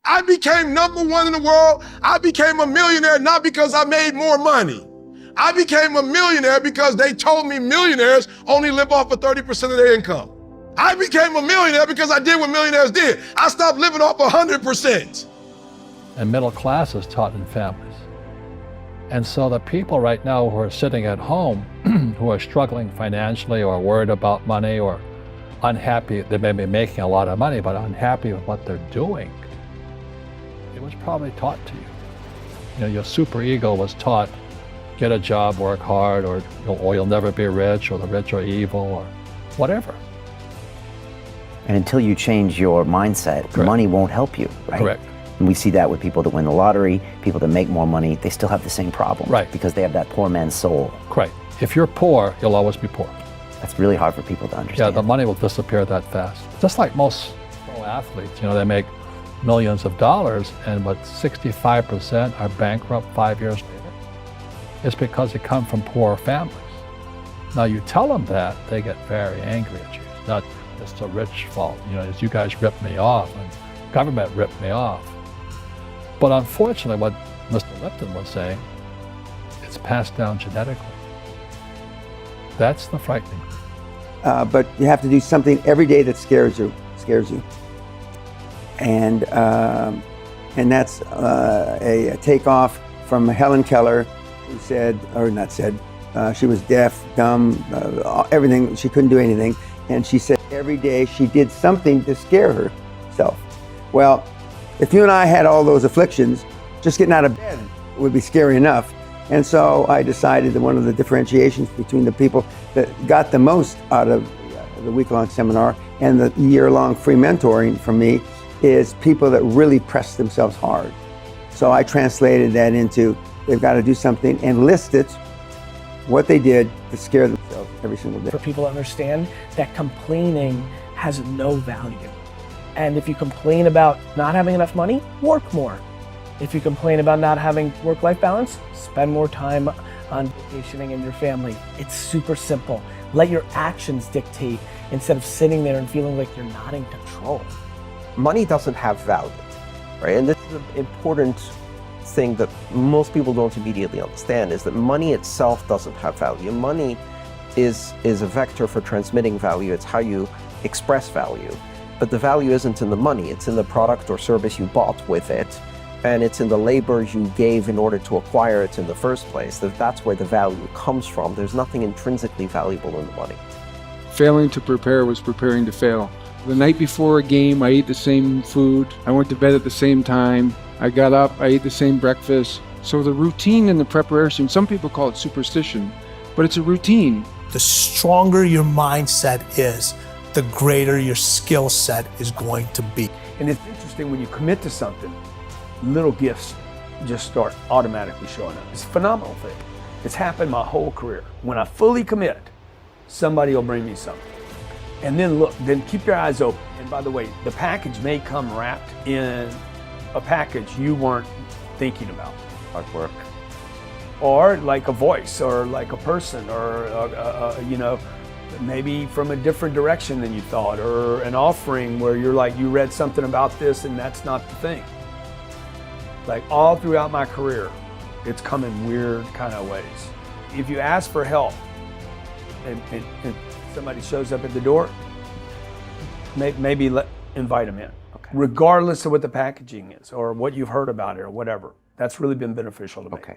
I became #1 in the world. I became a millionaire not because I made more money. I became a millionaire because they told me millionaires only live off of 30% of their income. I became a millionaire because I did what millionaires did. I stopped living off 100%. And middle class is taught in families. And so the people right now who are sitting at home, who are struggling financially or worried about money or unhappy, they may be making a lot of money, but unhappy with what they're doing, it was probably taught to you. You know, your superego was taught, get a job, work hard, or you'll never be rich, or the rich are evil, or whatever. And until you change your mindset, Correct. Money won't help you, right? Correct. And we see that with people that win the lottery, people that make more money, they still have the same problem. Right. Because they have that poor man's soul. Correct. If you're poor, you'll always be poor. That's really hard for people to Yeah, understand. the money will disappear that fast. Just like most pro athletes, you know, they make millions of dollars, and what 65% are bankrupt 5 years later. It's because they come from poor families. Now you tell them that, they get very angry at you. It's not just the rich fault, you know, as you guys ripped me off and government ripped me off. But unfortunately, what Mr. Lipton was saying, it's passed down genetically. That's the frightening thing. But you have to do something every day that scares you. And that's a takeoff from Helen Keller, who said, or not said, she was deaf, dumb, everything, she couldn't do anything. And she said every day she did something to scare herself. Well, if you and I had all those afflictions, just getting out of bed would be scary enough. And so I decided that one of the differentiations between the people that got the most out of the week-long seminar and the year-long free mentoring from me is people that really press themselves hard. So I translated that into, they've got to do something and list it, what they did to scare themselves every single day. For people to understand that complaining has no value. And if you complain about not having enough money, work more. If you complain about not having work-life balance, spend more time on vacationing and your family. It's super simple. Let your actions dictate instead of sitting there and feeling like you're not in control. Money doesn't have value, right? And this is an important thing that most people don't immediately understand, is that money itself doesn't have value. Money is a vector for transmitting value. It's how you express value. But the value isn't in the money, it's in the product or service you bought with it, and it's in the labor you gave in order to acquire it in the first place. That's where the value comes from. There's nothing intrinsically valuable in the money. Failing to prepare was preparing to fail. The night before a game, I ate the same food. I went to bed at the same time. I got up, I ate the same breakfast. So the routine and the preparation, some people call it superstition, but it's a routine. The stronger your mindset is, the greater your skill set is going to be. And it's interesting, when you commit to something, little gifts just start automatically showing up. It's a phenomenal thing. It's happened my whole career. When I fully commit, somebody will bring me something. And then look, then keep your eyes open. And by the way, the package may come wrapped in a package you weren't thinking about. Artwork. Or like a voice, or like a person, or you know, maybe from a different direction than you thought, or an offering where you're like, you read something about this and that's not the thing. Like all throughout my career, it's come in weird kind of ways. If you ask for help and somebody shows up at the door, maybe invite them in. Okay. Regardless of what the packaging is or what you've heard about it or whatever. That's really been beneficial to me. Okay.